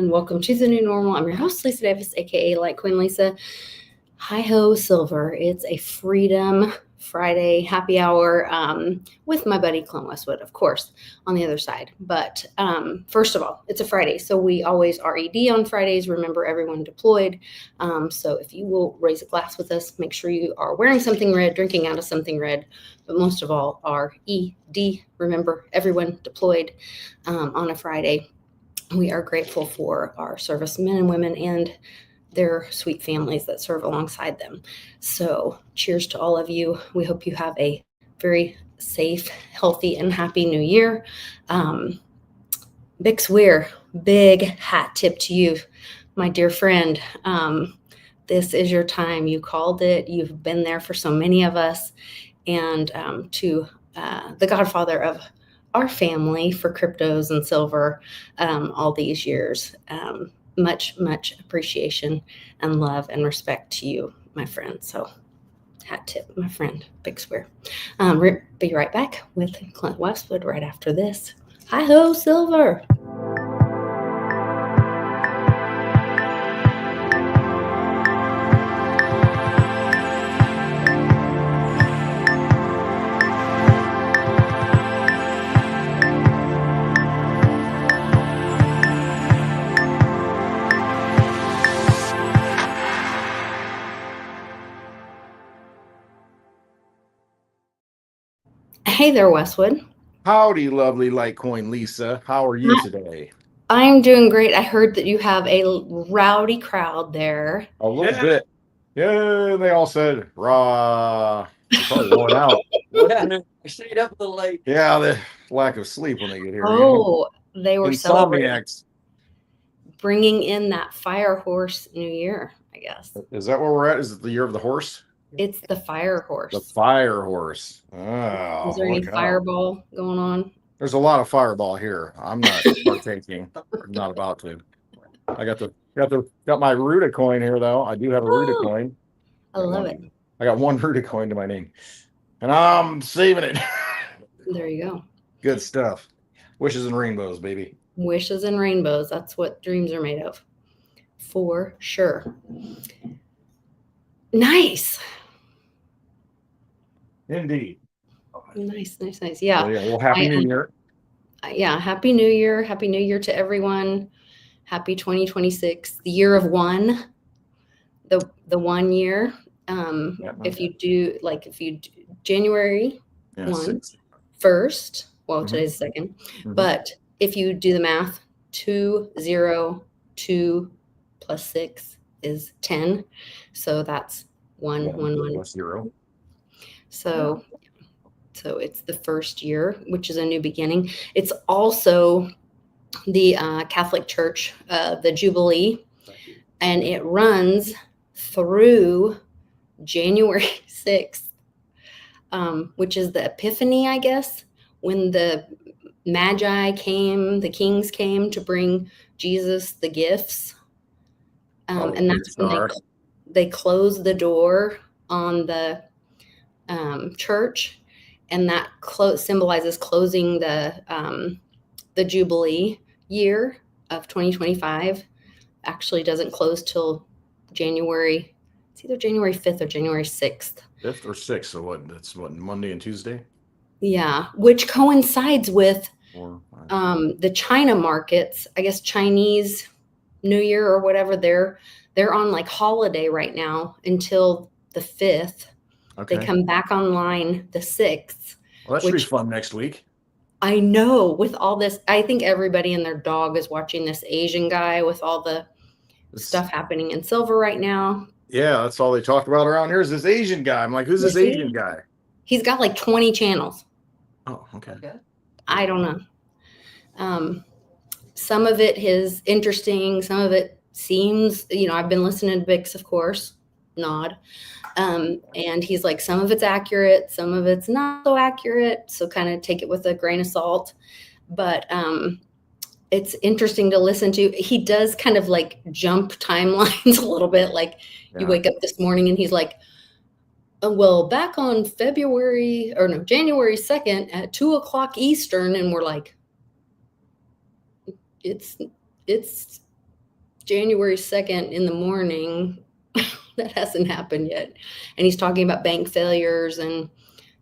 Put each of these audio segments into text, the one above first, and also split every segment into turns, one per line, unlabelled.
and welcome to the new normal. I'm your host, Lisa Davis, aka Light Queen Lisa. Hi ho, Silver. It's a Freedom Friday happy hour with my buddy Clint Westwood, of course, on the other side. But first of all, it's a Friday, so we always RED on Fridays. Remember, everyone deployed. So if you will raise a glass with us, make sure you are wearing something red, drinking out of something red, but most of all, RED. Remember, everyone deployed on a Friday. We are grateful for our servicemen and women and their sweet families that serve alongside them. So cheers to all of you. We hope you have a very safe, healthy, and happy new year. Bix Weir, big hat tip to you, my dear friend. This is your time. You called it. You've been there for so many of us. And to the godfather of our family for cryptos and silver all these years. Much appreciation and love and respect to you, my friend. So hat tip, my friend, Big Square. Be right back with Clint Westwood right after this. Hi ho, Silver. Hey there, Westwood.
Howdy, lovely Litecoin Lisa. How are you today?
I'm doing great. I heard that you have a rowdy crowd there.
A little bit. Yeah, they all said, rah. They're probably worn out.
Yeah, I stayed up a little late.
Yeah, the lack of sleep when they get here.
Oh, they were celebrating.
Insomniacs.
Bringing in that fire horse new year, I guess.
Is that where we're at? Is it the year of the horse?
It's the fire horse.
The fire horse. Oh,
is there any fireball going on?
There's a lot of fireball here. I'm not partaking. I'm not about to. I got my Ruta coin here though. I do have a Ruta coin.
I love it.
I got one Ruta coin to my name, and I'm saving it.
There you go.
Good stuff. Wishes and rainbows, baby.
Wishes and rainbows. That's what dreams are made of, for sure. Nice.
Indeed.
Nice. Yeah.
Well, happy New Year.
Yeah, happy New Year. Happy New Year to everyone. Happy 2026, the year of one. The 1 year. If you do January 1, first. Well, today's the 2nd. But if you do the math, 2, 0, 2 plus 6 is 10. So that's 1
plus 0.
So it's the first year, which is a new beginning. It's also the Catholic Church, the Jubilee, and it runs through January 6th, which is the Epiphany, I guess, when the Magi came, the kings came to bring Jesus the gifts. And that's when they closed the door on the church, and that symbolizes closing the Jubilee year of 2025. Actually doesn't close till January. It's either January 5th or January 6th.
5th or 6th. So what? That's what, Monday and Tuesday?
Yeah, which coincides with the China markets. I guess Chinese New Year or whatever. They're on like holiday right now until the 5th. Okay. They come back online the 6th.
Well, that should be fun next week.
I know, with all this, I think everybody and their dog is watching this Asian guy with all the stuff happening in silver right now.
Yeah, that's all they talk about around here is this Asian guy. I'm like, who's this Asian guy?
He's got like 20 channels.
Oh, okay.
I don't know. Some of it is interesting. Some of it seems, I've been listening to Bix, of course, nod. And he's like, some of it's accurate, some of it's not so accurate. So kind of take it with a grain of salt. But it's interesting to listen to. He does kind of like jump timelines a little bit. Like you wake up this morning and he's like, well, back on January 2nd at 2:00 Eastern. And we're like, it's January 2nd in the morning. That hasn't happened yet. And he's talking about bank failures and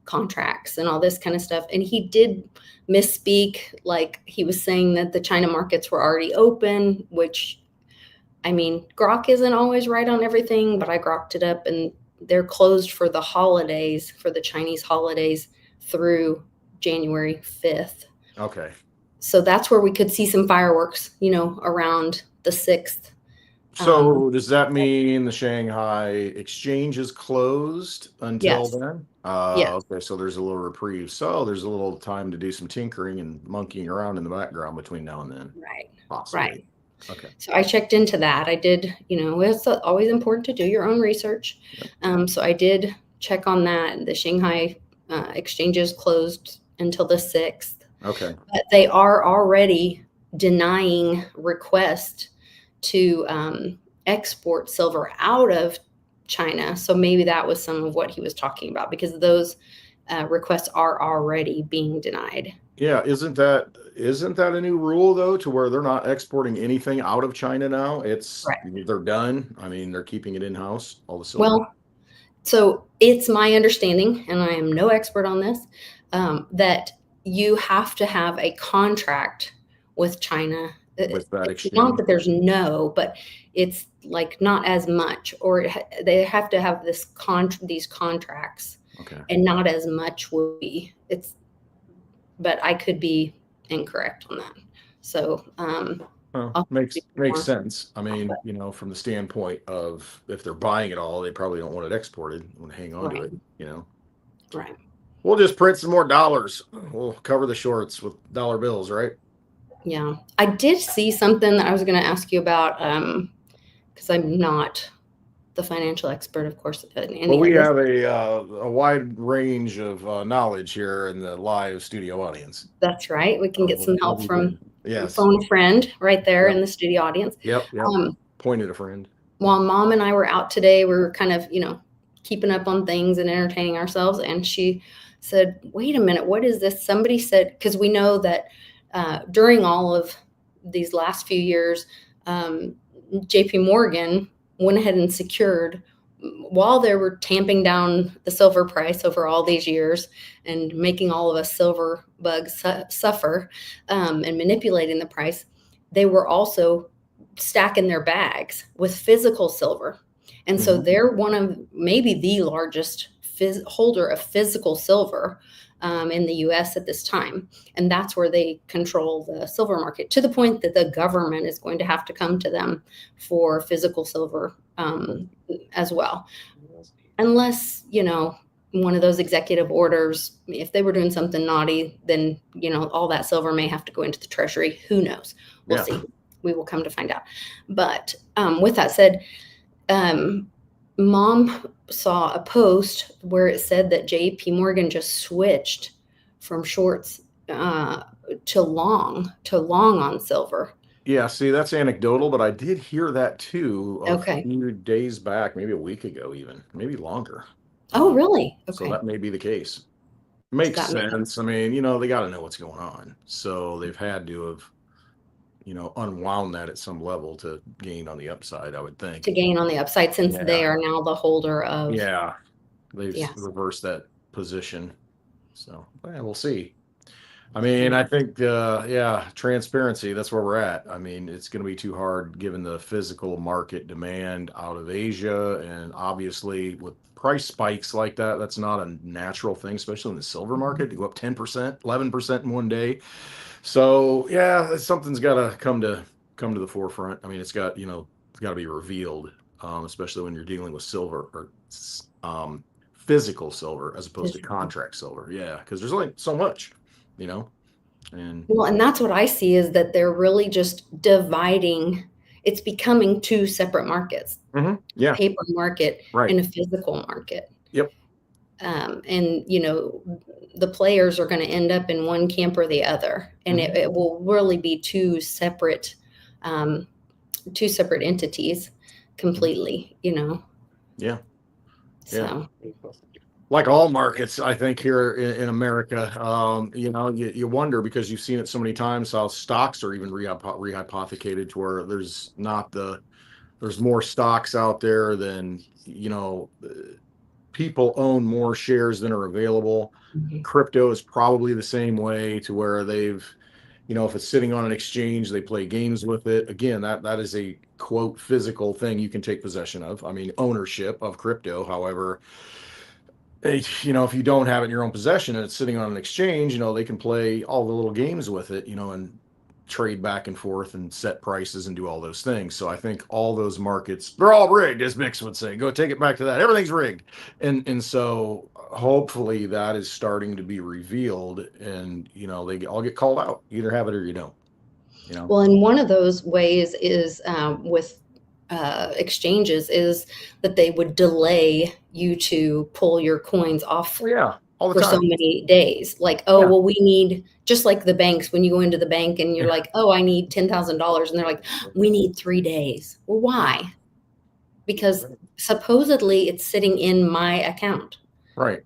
contracts and all this kind of stuff. And he did misspeak, like he was saying that the China markets were already open, which, I mean, Grok isn't always right on everything, but I grokked it up, and they're closed for the holidays, for the Chinese holidays through January 5th.
Okay.
So that's where we could see some fireworks, around the 6th.
So does that mean the Shanghai exchange is closed until
Yes.
then?
Yes.
Okay, so there's a little reprieve. So there's a little time to do some tinkering and monkeying around in the background between now and then.
Right.
Possibly.
Right.
Okay.
So I checked into that. I did, it's always important to do your own research.
Yep.
So I did check on that. The Shanghai exchange is closed until the 6th.
Okay.
But they are already denying requests to export silver out of China. So maybe that was some of what he was talking about, because those requests are already being denied.
Yeah, isn't that a new rule though, to where they're not exporting anything out of China now? They're done. I mean, they're keeping it in-house, all the silver.
Well, so it's my understanding, and I am no expert on this, that you have to have a contract with China.
With that
It's
exchange.
not that there's but it's like not as much, or they have to have these contracts,
Okay.
and not as much would be. But I could be incorrect on that. So
makes sense. I mean, from the standpoint of if they're buying it all, they probably don't want it exported. Want to hang on to it,
Right.
We'll just print some more dollars. We'll cover the shorts with dollar bills, right?
Yeah. I did see something that I was going to ask you about, because I'm not the financial expert, of course.
Well, we have a wide range of knowledge here in the live studio audience.
That's right. We can get some help from
yes.
phone a friend right there in the studio audience.
Yep. Pointed a friend.
While Mom and I were out today, we were kind of, keeping up on things and entertaining ourselves. And she said, wait a minute, what is this? Somebody said, because we know that during all of these last few years, JP Morgan went ahead and secured, while they were tamping down the silver price over all these years and making all of us silver bugs suffer, and manipulating the price, they were also stacking their bags with physical silver. And so they're one of maybe the largest holder of physical silver in the US at this time. And that's where they control the silver market, to the point that the government is going to have to come to them for physical silver as well. Unless, one of those executive orders, if they were doing something naughty, then, all that silver may have to go into the treasury. Who knows? We'll see. We will come to find out. But with that said, Mom saw a post where it said that JP Morgan just switched from shorts to long on silver.
Yeah, see, that's anecdotal, but I did hear that too a
Okay.
few days back, maybe a week ago, even maybe longer.
Oh, really? Okay.
So that may be the case. Makes sense. I mean, they got to know what's going on. So they've had to have, unwound that at some level to gain on the upside, I would think.
To gain on the upside, since they are now the holder of.
Yeah. They've reversed that position. So we'll see. I mean, I think, transparency, that's where we're at. I mean, it's going to be too hard given the physical market demand out of Asia. And obviously with price spikes like that, that's not a natural thing, especially in the silver market, to go up 10%, 11% in one day. So something's got to come to the forefront. I mean, it's got to be revealed, especially when you're dealing with silver or physical silver as opposed to contract silver. Yeah, because there's only so much. And
that's what I see, is that they're really just dividing. It's becoming two separate markets.
Yeah,
paper market and a physical market.
Yep.
And the players are going to end up in one camp or the other, and it will really be two separate entities completely.
Yeah.
So.
like all markets, I think here in America, you wonder because you've seen it so many times how stocks are even rehypothecated to where there's more stocks out there than, people own more shares than are available.
Mhm.
Crypto is probably the same way to where if it's sitting on an exchange, they play games with it. Again, that is a quote physical thing you can take possession of. I mean, ownership of crypto. However, if you don't have it in your own possession and it's sitting on an exchange, they can play all the little games with it, and trade back and forth and set prices and do all those things. So I think all those markets, they're all rigged, as Mix would say. Go take it back to that. Everything's rigged. And so hopefully that is starting to be revealed and they all get called out. You either have it or you don't.
Well, and one of those ways is with exchanges is that they would delay you to pull your coins off
Oh yeah, all the
for so
time.
many days. Like,
Yeah.
well, we need, just like the banks, when you go into the bank and you're
Yeah.
like, oh, I need $10,000. And they're like, we need 3 days. Well, why? Because supposedly it's sitting in my account.
Right.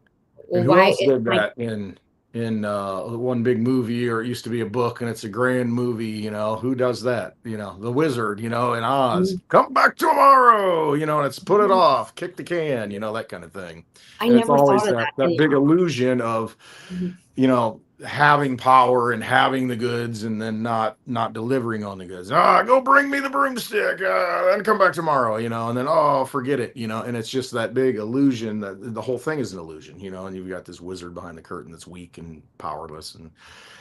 Well,
And who
why?
else did that in one big movie, or it used to be a book and it's a grand movie, who does that? The wizard, in Oz, come back tomorrow, and it's put it off, kick the can, that kind of thing.
I
And it's
never
always
thought of
that
that.
big illusion of,
Mhm.
having power and having the goods and then not delivering on the goods. Go bring me the broomstick, and come back tomorrow, and then forget it, and it's just that big illusion that the whole thing is an illusion, and you've got this wizard behind the curtain that's weak and powerless, and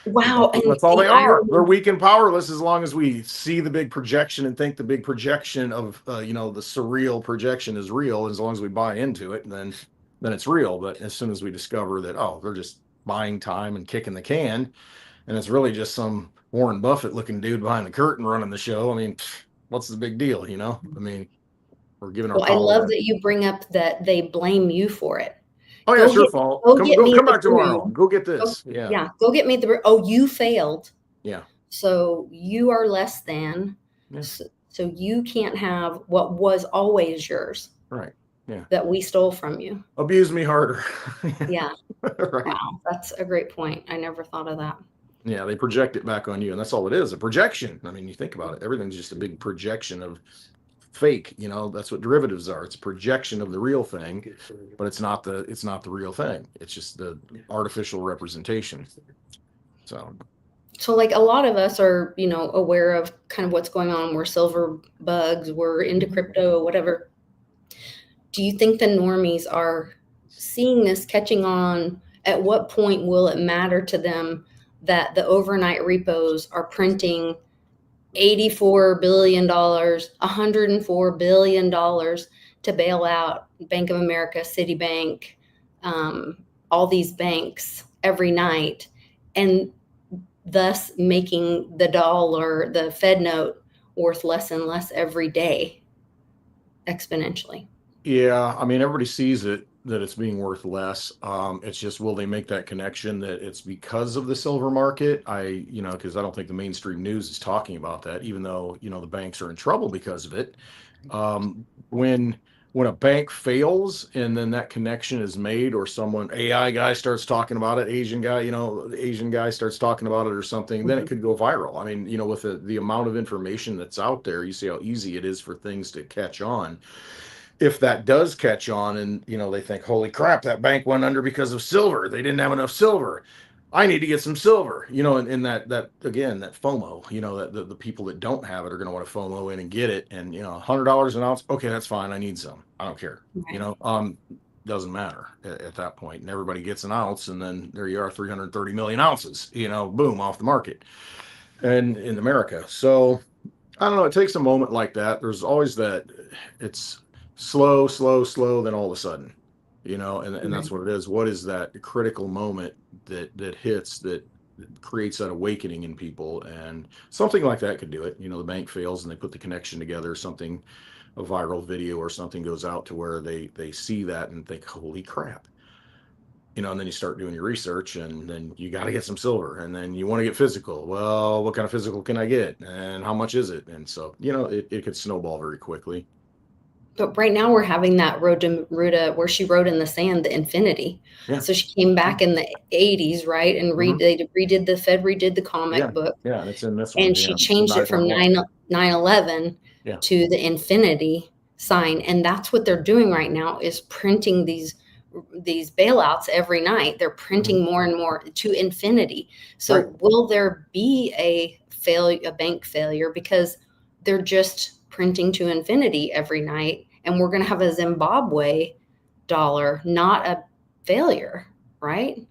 Wow. And
that's all
the
they are. They're
irony.
weak and powerless as long as we see the big projection and think the big projection of the surreal projection is real. As long as we buy into it, then it's real. But as soon as we discover that, they're just buying time and kicking the can, and it's really just some Warren Buffett looking dude behind the curtain running the show. I mean, what's the big deal? I mean, we're giving our
Well, I
power
love
away.
that you bring up that they blame you for it.
Oh yeah,
Go
it's your
get
fault.
go
Come
get
go
me
come
the
back tomorrow.
broom.
Go get
Go,
this. Yeah.
yeah, go get me the broom. Oh, you failed.
Yeah.
So you are less than.
Yeah.
So you can't have what was always yours
Right. Yeah.
that we stole from you.
Abuse me harder.
Yeah.
Right.
Wow. That's a great point. I never thought of that.
Yeah, they project it back on you, and that's all it is, a projection. I mean, you think about it, everything's just a big projection of fake, that's what derivatives are. It's a projection of the real thing, but it's not the real thing. It's just the artificial representation.
So like a lot of us are, aware of kind of what's going on. We're silver bugs, we're into crypto, whatever. Do you think the normies are seeing this, catching on? At what point will it matter to them that the overnight repos are printing $84 billion, $104 billion to bail out Bank of America, Citibank, all these banks every night, and thus making the dollar, the Fed note, worth less and less every day exponentially?
Yeah, I mean, everybody sees it that it's being worth less. It's just, will they make that connection that it's because of the silver market? Because I don't think the mainstream news is talking about that, even though the banks are in trouble because of it. When a bank fails and then that connection is made, or someone AI guy starts talking about it, Asian guy, the Asian guy starts talking about it or something, then it could go viral. I mean, with the amount of information that's out there, you see how easy it is for things to catch on. If that does catch on and they think, holy crap, that bank went under because of silver, they didn't have enough silver, I need to get some silver, and that again, that FOMO, that the people that don't have it are going to want to FOMO in and get it. And $100 an ounce, okay, that's fine, I need some, I don't care.
Right.
Doesn't matter at that point, and everybody gets an ounce, and then there you are, 330 million ounces, boom, off the market and in America. So I don't know. It takes a moment like that. There's always that. It's slow, slow, slow. Then all of a sudden, and that's
Right.
what it is. What is that critical moment that hits, that creates that awakening in people? And something like that could do it. The bank fails and they put the connection together. Something, a viral video or something goes out to where they see that and think, holy crap. And then you start doing your research, and then you got to get some silver, and then you want to get physical. Well, what kind of physical can I get, and how much is it? And so, it could snowball very quickly.
But right now we're having that road to Ruta where she wrote in the sand the infinity.
Yeah.
So she came back in the 80s, right? And they redid the comic book.
Yeah, and it's in this one.
And she changed it from 9/11 to the infinity sign. And that's what they're doing right now, is printing these bailouts every night. They're printing more and more to infinity. So will there be a bank failure, because they're just printing to infinity every night, and we're going to have a Zimbabwe dollar, not a failure, right?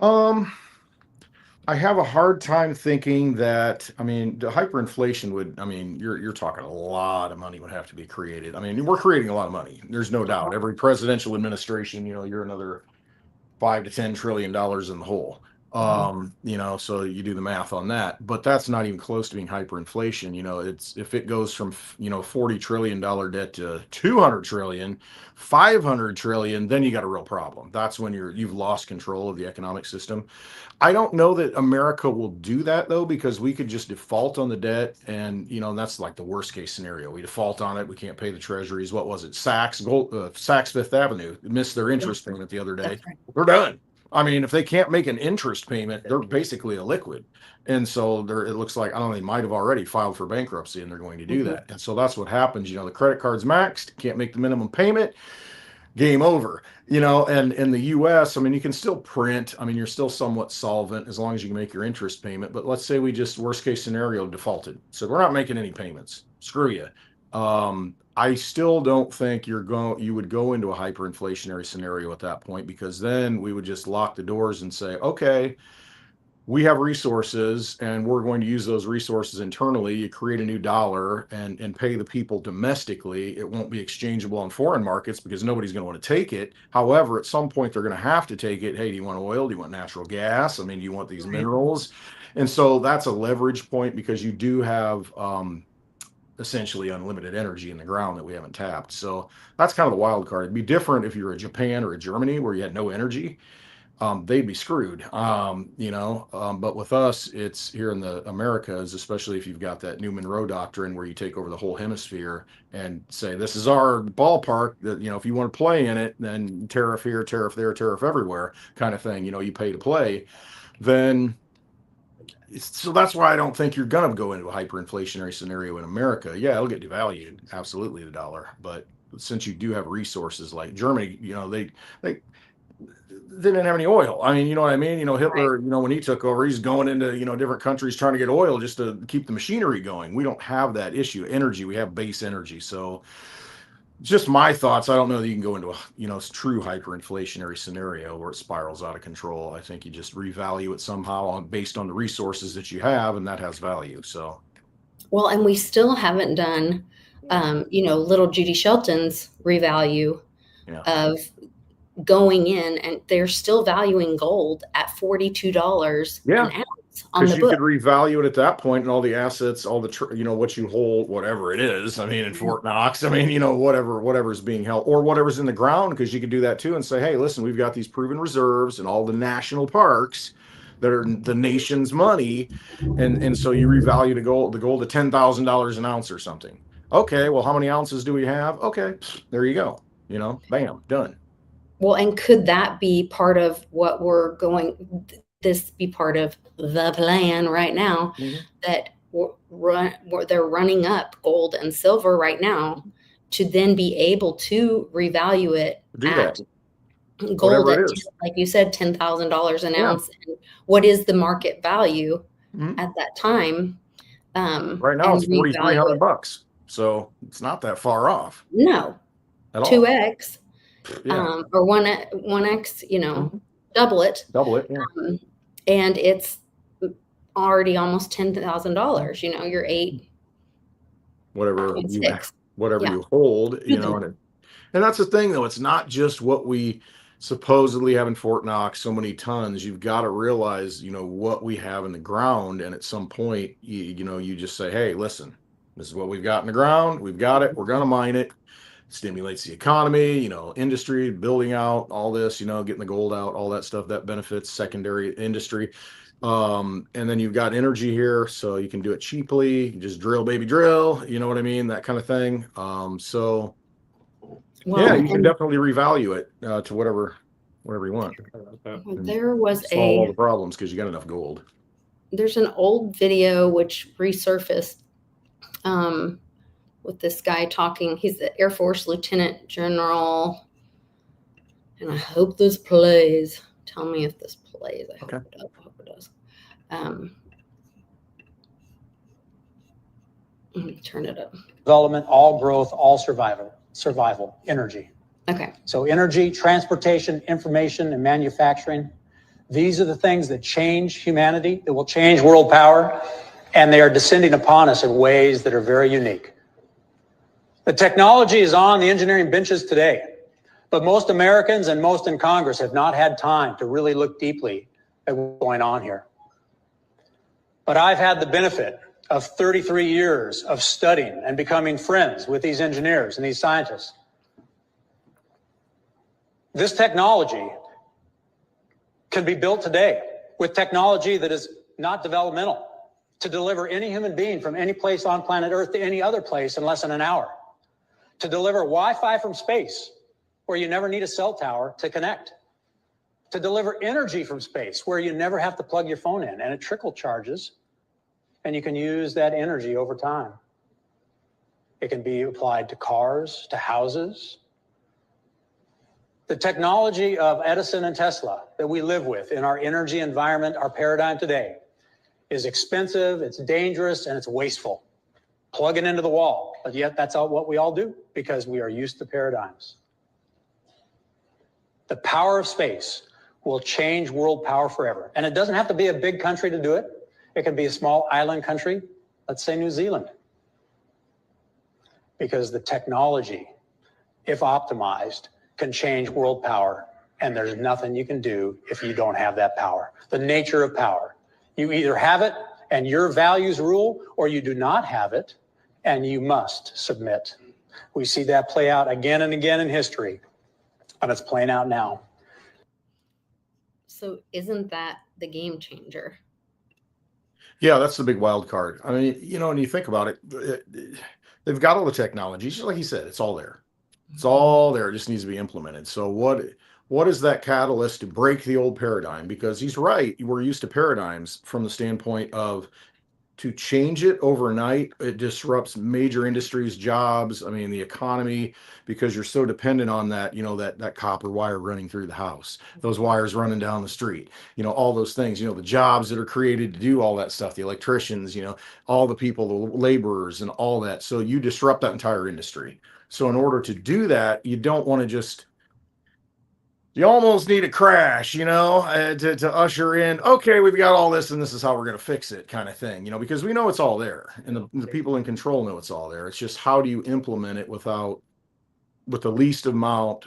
I have a hard time thinking that. I mean, the hyperinflation would. I mean, you're talking a lot of money would have to be created. I mean, we're creating a lot of money. There's no doubt. Every presidential administration, you're another $5 to $10 trillion in the hole. So you do the math on that, but that's not even close to being hyperinflation. It's, if it goes from $40 trillion debt to 200 trillion, 500 trillion, then you got a real problem. That's when you've lost control of the economic system. I don't know that America will do that, though, because we could just default on the debt, and that's like the worst case scenario. We default on it, we can't pay the treasuries. What was it? Saks Fifth Avenue missed their interest payment the other day.
Right.
They're done. I mean, if they can't make an interest payment, they're basically a liquid. And so it looks like, I don't know, they might have already filed for bankruptcy, and they're going to do that. And so that's what happens. The credit card's maxed, can't make the minimum payment, game over. And in the US, I mean, you can still print. I mean, you're still somewhat solvent as long as you can make your interest payment. But let's say we just, worst case scenario, defaulted. So we're not making any payments. Screw you. I still don't think you would go into a hyperinflationary scenario at that point, because then we would just lock the doors and say, okay, we have resources and we're going to use those resources internally. You create a new dollar and pay the people domestically. It won't be exchangeable on foreign markets because nobody's going to want to take it. However, at some point they're going to have to take it. Hey, do you want oil? Do you want natural gas? I mean, do you want these minerals? And so that's a leverage point, because you do have essentially unlimited energy in the ground that we haven't tapped. So that's kind of the wild card. It'd be different if you're a Japan or a Germany where you had no energy. They'd be screwed. But with us, it's here in the Americas, especially if you've got that new Monroe Doctrine where you take over the whole hemisphere and say, this is our ballpark, that, if you want to play in it, then tariff here, tariff there, tariff everywhere kind of thing, you pay to play. Then so that's why I don't think you're going to go into a hyperinflationary scenario in America. Yeah, it'll get devalued, absolutely, the dollar. But since you do have resources like Germany, they didn't have any oil. I mean, you know what I mean? Hitler, when he took over, he's going into, different countries trying to get oil just to keep the machinery going. We don't have that issue. Energy, we have base energy. So just my thoughts. I don't know that you can go into a true hyperinflationary scenario where it spirals out of control. I think you just revalue it somehow based on the resources that you have, and that has value. So,
well, and we still haven't done, little Judy Shelton's revalue of going in, and they're still valuing gold at $42 an ounce.
Because you could revalue it at that point, and all the assets, all the what you hold, whatever it is. I mean, in Fort Knox, I mean, whatever's being held, or whatever's in the ground, because you could do that too and say, hey, listen, we've got these proven reserves and all the national parks that are the nation's money, and so you revalue the gold to $10,000 an ounce or something. Okay, well, how many ounces do we have? Okay, there you go. Bam, done.
Well, and could that be part of what this be part of the plan right now, that they're running up gold and silver right now to then be able to revalue it at gold at, like you said, $10,000 an ounce. And what is the market value at that time?
Right now it's $4,300, so it's not that far off.
No, 2x. Or 1x, double it.
Yeah.
And it's already almost $10,000. You're
whatever you hold. And that's the thing, though. It's not just what we supposedly have in Fort Knox, so many tons. You've got to realize, what we have in the ground, and at some point, you just say, hey, listen, this is what we've got in the ground. We've got it. We're going to mine it. Stimulates the economy, industry, building out all this, getting the gold out, all that stuff that benefits secondary industry. And then you've got energy here, so you can do it cheaply. You just drill, baby, drill. You know what I mean? That kind of thing. So
Well,
Yeah, you can
and
definitely revalue it to whatever you want. And
there was
solve all the problems because you got enough gold.
there's an old video which resurfaced with this guy talking. He's the Air Force Lieutenant General, and I hope this plays. Tell me if this plays. I hope it does. I hope it does. Let me turn it up.
Development, all growth, all survival, energy.
Okay.
So energy, transportation, information, and manufacturing. These are the things that change humanity, that will change world power, and they are descending upon us in ways that are very unique. The technology is on the engineering benches today, but most Americans and most in Congress have not had time to really look deeply at what's going on here. But I've had the benefit of 33 years of studying and becoming friends with these engineers and these scientists. This technology can be built today with technology that is not developmental to deliver any human being from any place on planet Earth to any other place in less than an hour, to deliver Wi-Fi from space where you never need a cell tower to connect, to deliver energy from space where you never have to plug your phone in and it trickle charges and you can use that energy over time. It can be applied to cars, to houses. The technology of Edison and Tesla that we live with in our energy environment, our paradigm today, is expensive, it's dangerous, and it's wasteful. Plug it into the wall, but yet that's what we all do because we are used to paradigms. The power of space will change world power forever. And it doesn't have to be a big country to do it. It can be a small island country, let's say New Zealand. Because the technology, if optimized, can change world power, and there's nothing you can do if you don't have that power. The nature of power. You either have it and your values rule, or you do not have it and you must submit. We see that play out again and again in history, and it's playing out now.
So isn't that the game changer?
Yeah, that's the big wild card. I mean, when you think about it, they've got all the technology. Just like you said, it's all there. It's all there. It just needs to be implemented. So what is that catalyst to break the old paradigm? Because he's right. We're used to paradigms from the standpoint of to change it overnight. It disrupts major industries, jobs. I mean, the economy, because you're so dependent on that, that copper wire running through the house, those wires running down the street, all those things, the jobs that are created to do all that stuff, the electricians, all the people, the laborers and all that. So you disrupt that entire industry. So in order to do that, you don't want to just, you almost need a crash, to usher in, okay, we've got all this and this is how we're going to fix it kind of thing, because we know it's all there and the people in control know it's all there. It's just how do you implement it with the least amount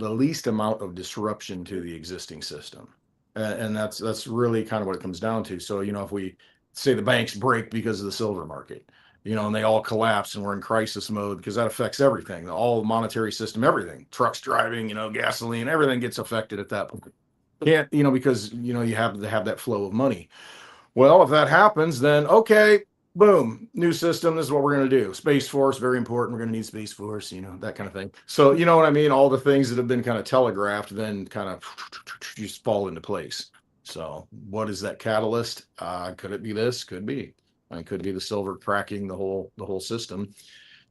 of disruption to the existing system. And that's really kind of what it comes down to. So, if we say the banks break because of the silver market, and they all collapse and we're in crisis mode because that affects everything, all the monetary system, everything, trucks driving, gasoline, everything gets affected at that point. Can't, because, you have to have that flow of money. Well, if that happens, then, okay, boom, new system. This is what we're going to do. Space Force, very important. We're going to need Space Force, that kind of thing. So, you know what I mean? All the things that have been kind of telegraphed then kind of just fall into place. So what is that catalyst? Could it be this? Could be. It could be the silver cracking the whole system,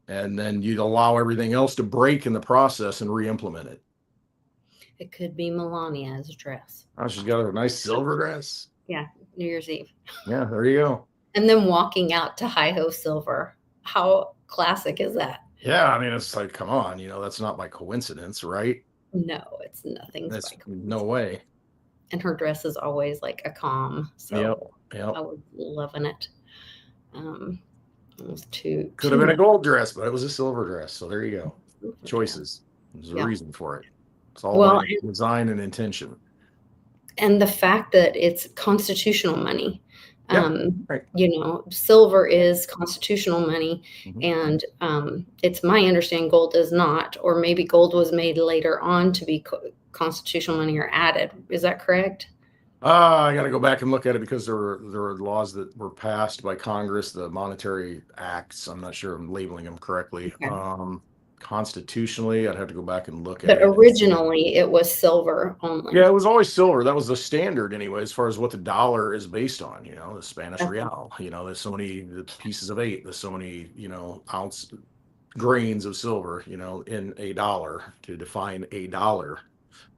and then you'd allow everything else to break in the process and re-implement it.
It could be Melania's dress.
Oh, she's got a nice silver dress.
Yeah, New Year's Eve.
Yeah, there you go.
And then walking out to Hi-Ho Silver. How classic is that?
Yeah, I mean, it's like, come on, that's not by coincidence, right?
No, it's nothing.
That's no way.
And her dress is always like a calm. So
yep.
I was loving it. It was
could have been a gold dress, but it was a silver dress. So there you go. Choices. There's a reason for it. It's all about design and intention. And
the fact that it's constitutional money.
Right.
Silver is constitutional money. Mm-hmm. And it's my understanding gold is not, or maybe gold was made later on to be constitutional money or added. Is that correct?
I got to go back and look at it because there were laws that were passed by Congress, the monetary acts. I'm not sure I'm labeling them correctly.
Okay.
constitutionally, I'd have to go back and look at
But
it.
originally it was silver only.
Yeah, it was always silver. That was the standard anyway, as far as what the dollar is based on, the Spanish
Okay.
real, there's so many pieces of 8, there's so many, ounce grains of silver, in a dollar to define a dollar.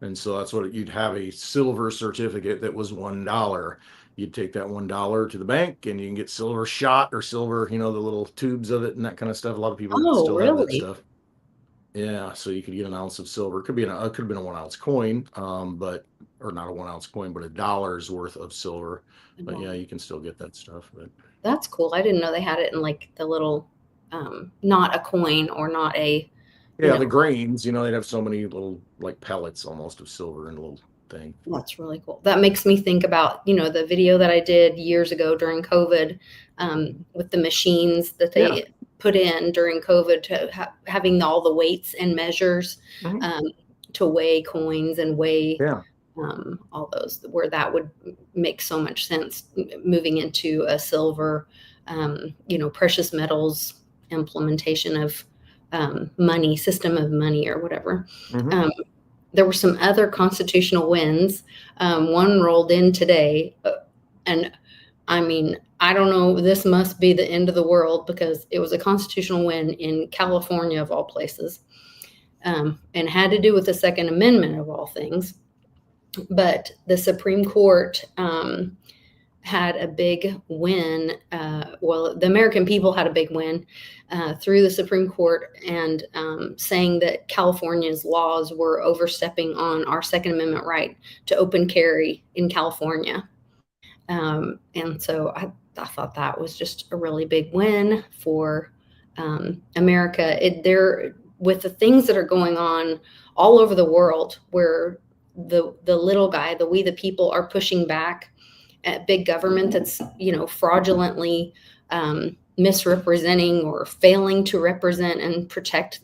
And so that's what you'd have, a silver certificate that was $1. You'd take that $1 to the bank and you can get silver shot or silver, the little tubes of it and that kind of stuff. A lot of people
Oh,
still have that
really?
stuff. Yeah, so you could get an ounce of silver. It could have been a 1 ounce coin, or not a 1 ounce coin, but $1 worth of silver. But yeah, you can still get that stuff. But
that's cool. I didn't know they had it in like the little, not a coin or not a.
Yeah, the grains, they'd have so many little like pellets almost of silver in a little thing.
That's really cool. That makes me think about, the video that I did years ago during COVID, with the machines that they put in during COVID to having all the weights and measures, to weigh coins and weigh all those, where that would make so much sense moving into a silver, precious metals implementation of money, system of money or whatever. There were some other constitutional wins. One rolled in today. And I mean, I don't know, this must be the end of the world because it was a constitutional win in California of all places, and had to do with the Second Amendment of all things. But the Supreme Court had a big win. The American people had a big win through the Supreme Court, and saying that California's laws were overstepping on our Second Amendment right to open carry in California. And so I thought that was just a really big win for America. With the things that are going on all over the world, where the little guy, we the people, are pushing back at big government that's fraudulently misrepresenting or failing to represent and protect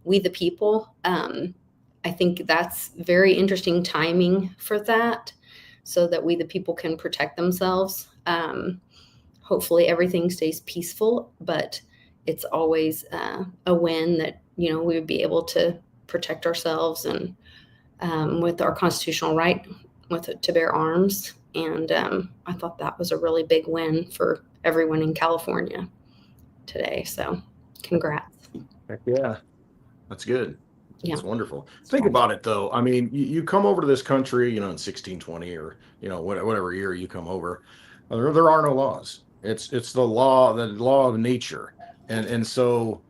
we the people. I think that's very interesting timing for that, so that we the people can protect themselves. Hopefully everything stays peaceful, but it's always a win that we would be able to protect ourselves and with our constitutional right to bear arms. And I thought that was a really big win for everyone in California today. So congrats.
Heck yeah, that's good.
Yeah.
It's wonderful. Think about it though. I mean, you come over to this country, in 1620 or, whatever year you come over, there are no laws. It's the law of nature. And so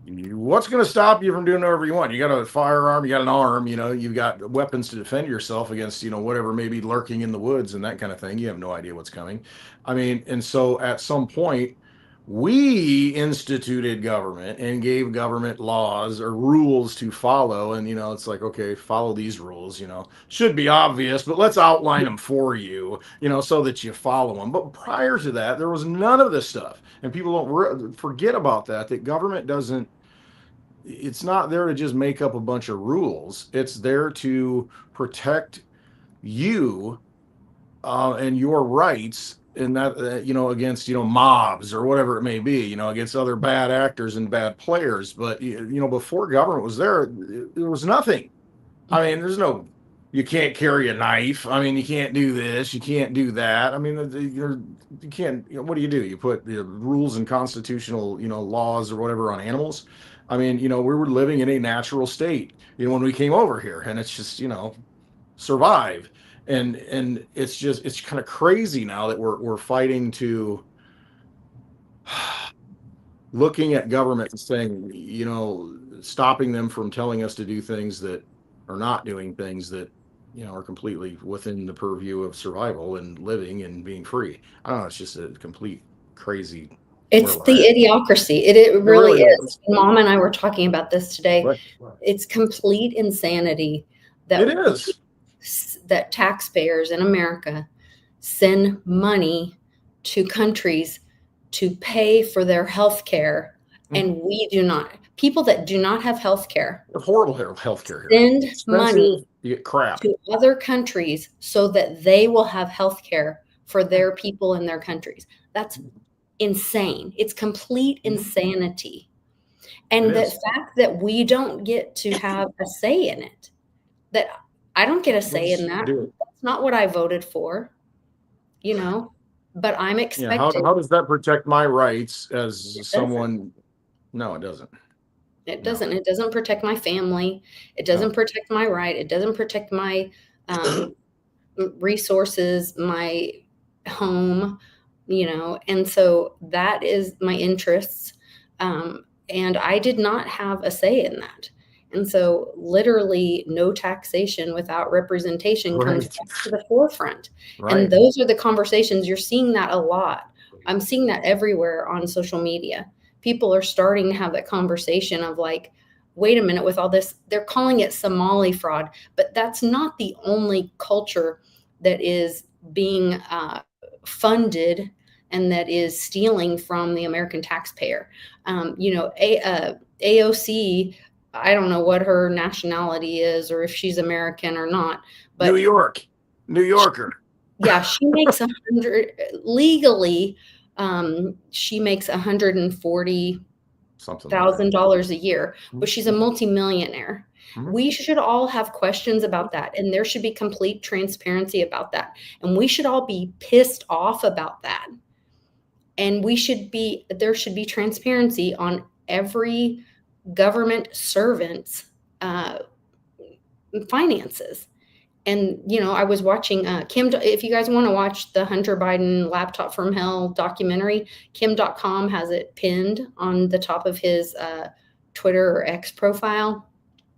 what's going to stop you from doing whatever you want? You got a firearm, you got an arm, you've got weapons to defend yourself against, whatever may be lurking in the woods and that kind of thing. You have no idea what's coming. I mean, and so at some point, we instituted government and gave government laws or rules to follow. And, it's like, okay, follow these rules, should be obvious, but let's outline them for you, so that you follow them. But prior to that, there was none of this stuff. And people don't forget about that government it's not there to just make up a bunch of rules. It's there to protect you and your rights, and that against mobs or whatever it may be, against other bad actors and bad players. But before government was there was nothing. I mean, you can't carry a knife. I mean, you can't do this, you can't do that. I mean, you can't. What do? You put the rules and constitutional laws or whatever on animals. I mean, we were living in a natural state when we came over here, and it's just survive. And it's kind of crazy now that we're fighting to looking at government and saying, stopping them from telling us to do things that are not doing things that are completely within the purview of survival and living and being free. I don't know. It's just a complete crazy.
It's the idiocracy. It really is. Mom and I were talking about this today.
Right.
It's complete insanity that
it is.
That taxpayers in America send money to countries to pay for their health care, and we do not. People that do not have health care,
horrible health care
here, send money
you get crap
to other countries so that they will have health care for their people in their countries. That's insane. It's complete insanity. And the fact that we don't get to have a say in it, that I don't get a say in that. That's not what I voted for, but I'm expected.
How does that protect my rights as someone? No, it doesn't.
It doesn't. It doesn't protect my family. It doesn't protect my right. It doesn't protect my resources, my home, and so that is my interests. And I did not have a say in that. And so literally no taxation without representation comes back to the forefront. And those are the conversations. You're seeing that a lot. I'm seeing that everywhere on social media. People are starting to have that conversation of like, wait a minute, with all this, they're calling it Somali fraud, but that's not the only culture that is being funded and that is stealing from the American taxpayer. AOC, I don't know what her nationality is or if she's American or not, but
New Yorker.
Yeah, she makes legally. She makes $140,000 a year, but she's a multimillionaire. We should all have questions about that, and there should be complete transparency about that. And we should all be pissed off about that. And there should be transparency on every government servant's finances. And, I was watching Kim, if you guys want to watch the Hunter Biden Laptop from Hell documentary, Kim.com has it pinned on the top of his Twitter or X profile.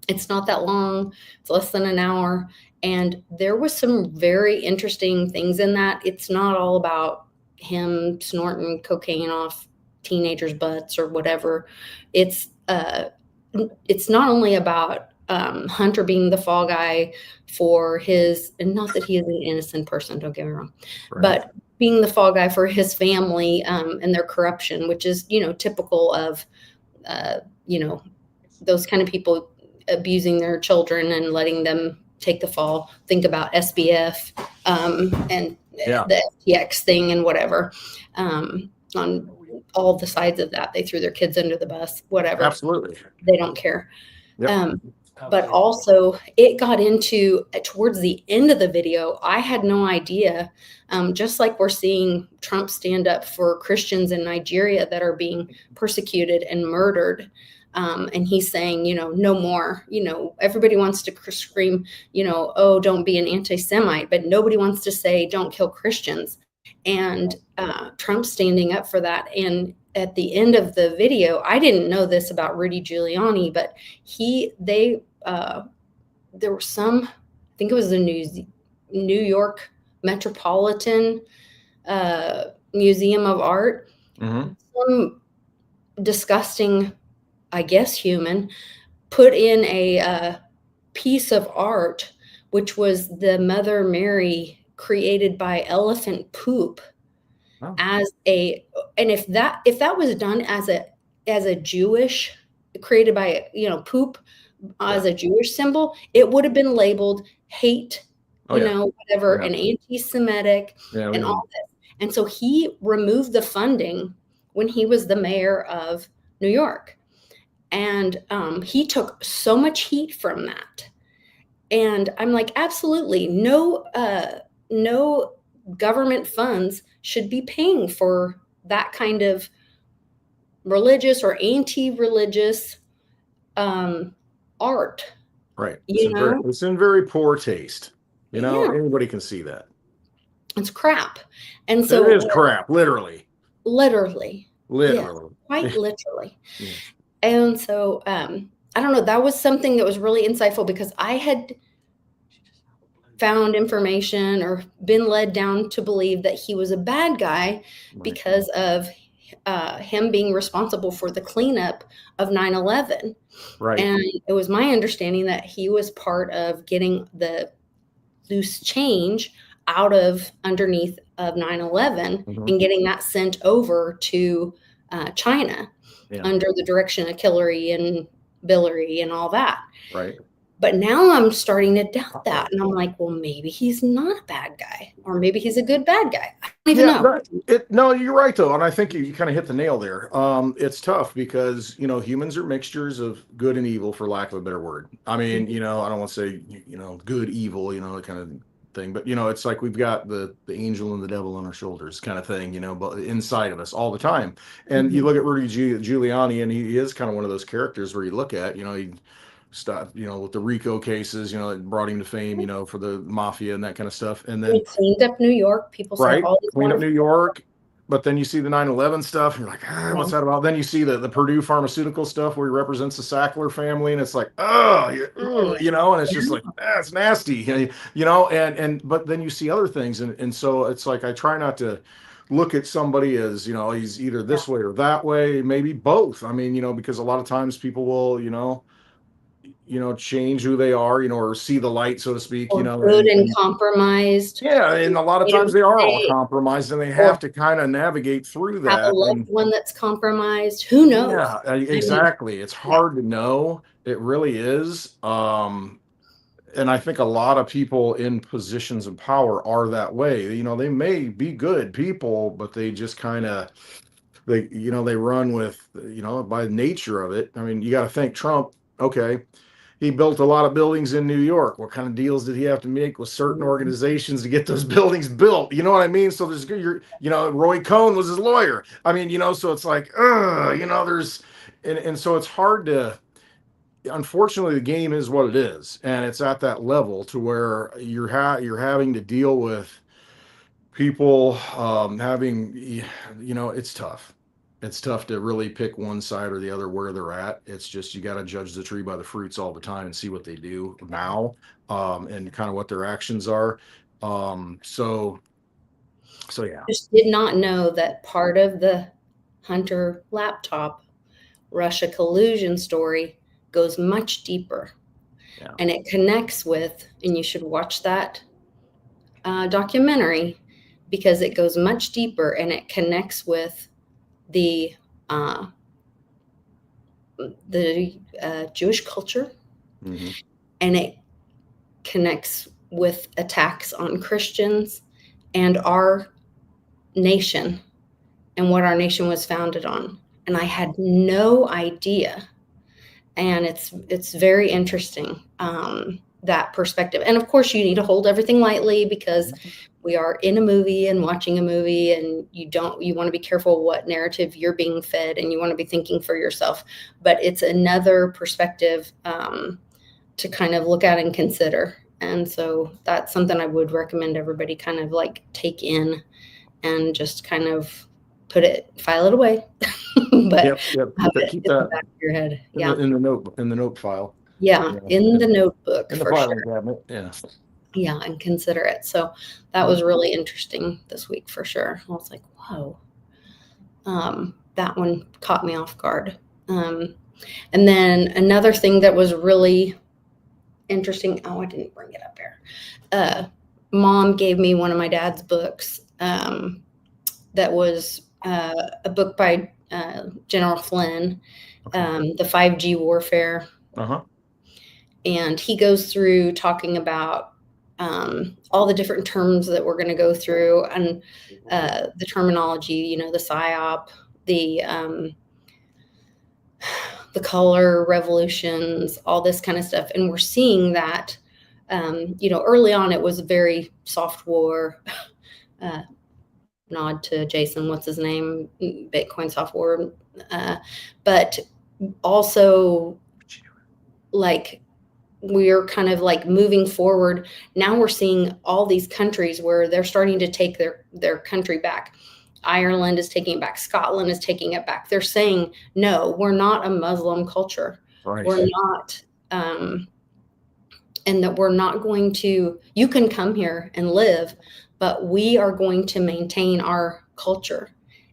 It's not that long. It's less than an hour. And there was some very interesting things in that. It's not all about him snorting cocaine off teenagers' butts or whatever. It's not only about Hunter being the fall guy for his, and not that he is an innocent person, don't get me wrong, but being the fall guy for his family and their corruption, which is, typical of, those kind of people abusing their children and letting them take the fall. Think about SBF and the FTX thing and whatever. On all the sides of that, they threw their kids under the bus, whatever.
Absolutely.
They don't care. Yep. But also it got into towards the end of the video, I had no idea, just like we're seeing Trump stand up for Christians in Nigeria that are being persecuted and murdered. And he's saying, no more, everybody wants to scream, oh, don't be an anti-Semite, but nobody wants to say, don't kill Christians. And Trump standing up for that. And at the end of the video, I didn't know this about Rudy Giuliani, but there were some, I think it was the New York Metropolitan Museum of Art, some disgusting, I guess, human put in a piece of art, which was the Mother Mary created by elephant poop. Oh. And if that was done as a Jewish, created by poop as a Jewish symbol, it would have been labeled hate, whatever, and anti-Semitic and all this. And so he removed the funding when he was the mayor of New York. And he took so much heat from that. And I'm like, absolutely, no government funds should be paying for that kind of religious or anti-religious art.
Right. It's in very poor taste. Anybody can see that.
It's crap. And so
it is crap, literally.
Literally. Yes, quite literally. Yeah. And so I don't know, that was something that was really insightful because I had found information or been led down to believe that he was a bad guy because of him being responsible for the cleanup of 9/11. Right. And it was my understanding that he was part of getting the loose change out of underneath of 9/11 and getting that sent over to China under the direction of Hillary and Billary and all that.
Right.
But now I'm starting to doubt that. And I'm like, well, maybe he's not a bad guy, or maybe he's a good bad guy. I don't even know.
No, you're right though. And I think you kind of hit the nail there. It's tough because, humans are mixtures of good and evil, for lack of a better word. I mean, I don't want to say, good, evil, that kind of thing, but it's like we've got the angel and the devil on our shoulders kind of thing, but inside of us all the time. And you look at Rudy Giuliani, and he is kind of one of those characters where you look at, he stuff, with the Rico cases, it brought him to fame, for the mafia and that kind of stuff. And then
we cleaned up New York. People said all these
clean up New York. But then you see the 9/11 stuff, and you're like, what's that about? Then you see the Purdue pharmaceutical stuff where he represents the Sackler family, and it's like, and it's just like, that's nasty, but then you see other things, and so it's like I try not to look at somebody as he's either this way or that way, maybe both. I mean, because a lot of times people will change who they are, or see the light, so to speak,
good and compromised.
Yeah, and a lot of times they are all compromised, and they have to kind of navigate through that.
Have a loved one that's compromised. Who knows?
Yeah, exactly. It's hard to know. It really is. And I think a lot of people in positions of power are that way. They may be good people, but they just kind of they run with by nature of it. I mean, you got to think Trump. Okay, he built a lot of buildings in New York. What kind of deals did he have to make with certain organizations to get those buildings built? You know what I mean? So there's Roy Cohn was his lawyer. I mean, so it's like, there's, and so it's hard to, unfortunately, the game is what it is. And it's at that level to where you're having to deal with people having, it's tough. It's tough to really pick one side or the other where they're at. It's just you got to judge the tree by the fruits all the time and see what they do now, and kind of what their actions are. So yeah.
Just did not know that part of the Hunter laptop Russia collusion story goes much deeper, and it connects with, and you should watch that documentary, because it goes much deeper and it connects with the Jewish culture, and it connects with attacks on Christians and our nation and what our nation was founded on. And I had no idea. And it's very interesting, that perspective. And of course, you need to hold everything lightly, because we are in a movie and watching a movie, and you want to be careful what narrative you're being fed, and you want to be thinking for yourself. But it's another perspective to kind of look at and consider. And so that's something I would recommend everybody kind of like take in and just kind of file it away. But
keep that
back of your head.
In the note file.
In the notebook.
In the filing cabinet.
Yeah, and consider it. So that was really interesting this week for sure. I was like, whoa. That one caught me off guard. And then another thing that was really interesting. Oh, I didn't bring it up here. Mom gave me one of my dad's books. That was a book by General Flynn, the 5G warfare. And he goes through talking about all the different terms that we're going to go through, and the terminology, the PSYOP, the color revolutions, all this kind of stuff. And we're seeing that, early on it was very soft war, nod to Jason, what's his name, Bitcoin soft war, but also like we're kind of like moving forward. Now we're seeing all these countries where they're starting to take their country back. Ireland is taking it back. Scotland is taking it back. They're saying, no, we're not a Muslim culture.
Right.
We're not, and that we're not going to, you can come here and live, but we are going to maintain our culture.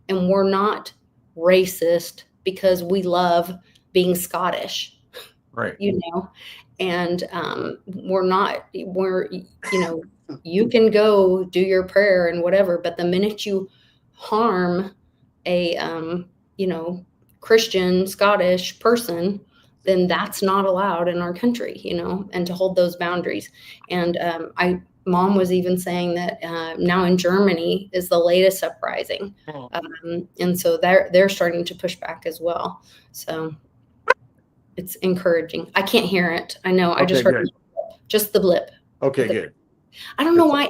And we're not racist because we love being Scottish.
Right.
And you can go do your prayer and whatever, but the minute you harm a, Christian Scottish person, then that's not allowed in our country, and to hold those boundaries. And Mom was even saying that now in Germany is the latest uprising. And so they're starting to push back as well. So it's encouraging. I can't hear it. I know. I just heard just the blip.
Okay, good.
I don't know why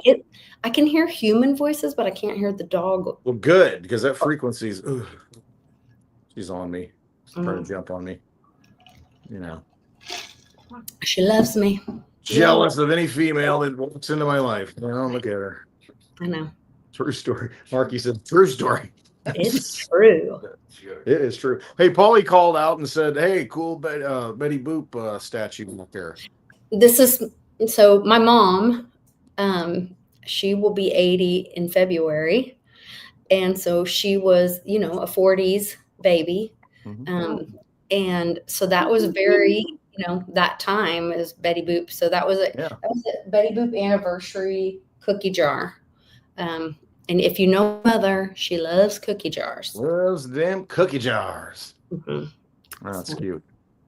I can hear human voices, but I can't hear the dog.
Well, good, because that frequency's, she's on me. She's trying to jump on me.
She loves me.
Jealous of any female that walks into my life. Look at her.
I know.
True story. Marky said, true story.
It's true.
It is true. Hey, Paulie called out and said, hey, cool Betty Boop statue up there.
So my mom, she will be 80 in February. And so she was, a 40s baby.
Mm-hmm.
And so that was very, that time is Betty Boop. So that was a Betty Boop anniversary cookie jar. And if you know Mother, she loves cookie jars.
Loves them cookie jars.
Mm-hmm.
Oh, that's cute.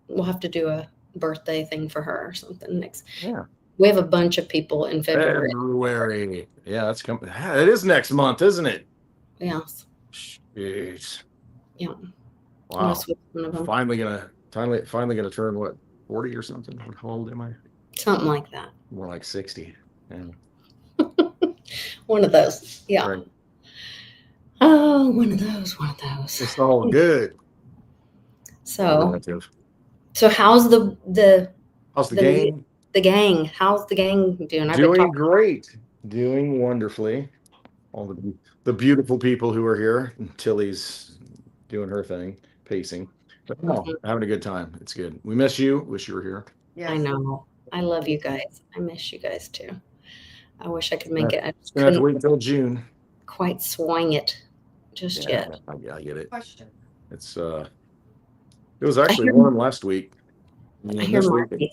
We'll have to do a birthday thing for her or something next.
Yeah.
We have a bunch of people in February.
Yeah, that's coming. It is next month, isn't it?
Yes.
Jeez.
Yeah.
Wow. Finally gonna turn what, 40 or something? How old am I?
Something like that.
More like 60. Yeah.
One of those. Yeah.
Right.
Oh, one of those.
It's all good.
So how's the
gang?
The gang. How's the gang doing?
Doing great. Doing wonderfully. All the beautiful people who are here. Tilly's doing her thing, pacing. But having a good time. It's good. We miss you. Wish you were here.
Yes. I know. I love you guys. I miss you guys too. I wish I could make it. I just
gonna have to wait until June.
Quite swing it just yet.
I get it.
Question.
It's it was actually warm last week.
I hear Marky.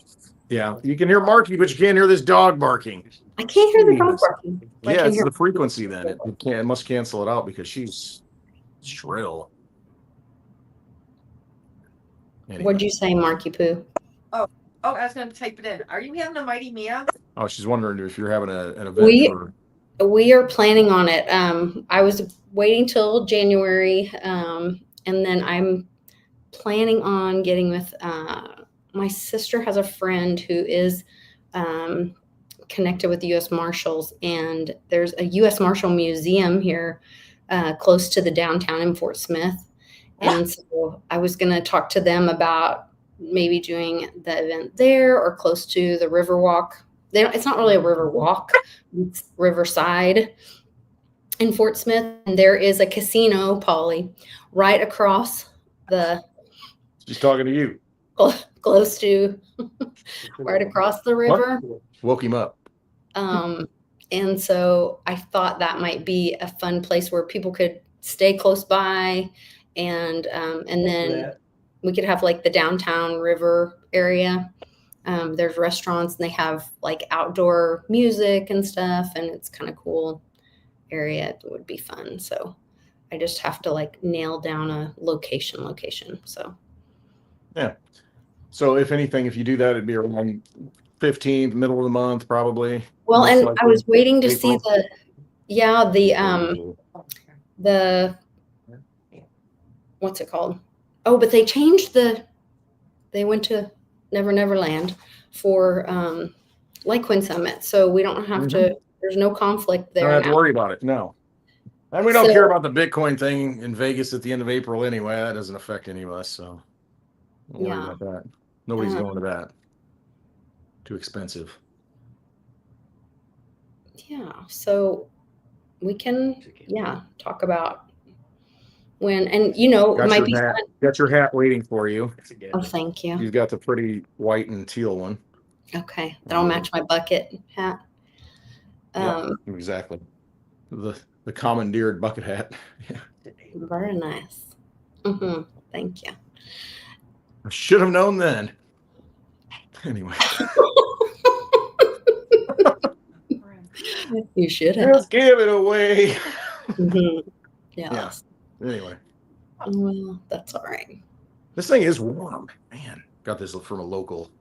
Yeah, you can hear Marky, but you can't hear this dog barking.
I can't hear the dog barking.
Yeah, it's the frequency then. It must cancel it out because she's shrill.
Anyway. What'd you say, Marky Poo?
Oh, I was going to type it in. Are you having a Mighty Mia?
Oh, she's wondering if you're having an event.
We are planning on it. I was waiting till January, and then I'm planning on getting with my sister has a friend who is connected with the U.S. Marshals, and there's a U.S. Marshal Museum here close to the downtown in Fort Smith. And so I was going to talk to them about maybe doing the event there or close to the Riverwalk. It's not really a river walk, it's Riverside in Fort Smith. And there is a casino, Polly, right across the.
She's talking to you.
Close to, right across the river.
Woke him up.
And so I thought that might be a fun place where people could stay close by, and then we could have like the downtown river area. There's restaurants and they have like outdoor music and stuff, and it's kind of cool area. It would be fun. So I just have to like nail down a location. So
yeah. So if anything, if you do that, it'd be around 15th, middle of the month, probably.
Well, and I was waiting to see the what's it called? Oh, but they changed they went to Never Land for Litecoin Summit. So we don't have to, there's no conflict there.
Don't have to worry about it. No. And we don't care about the Bitcoin thing in Vegas at the end of April anyway. That doesn't affect any of us. So don't worry about that. Nobody's going to that. Too expensive.
Yeah. So we can, talk about when, and it might be fun.
Got your hat waiting for you.
Oh, thank you.
You've got the pretty white and teal one.
Okay. That'll match my bucket hat.
Exactly. The commandeered bucket hat. Yeah.
Very nice. Thank you.
I should have known then. Anyway.
You should have.
Let's give it away.
Yeah.
Anyway.
Well, that's all right.
This thing is warm, man. got this from a local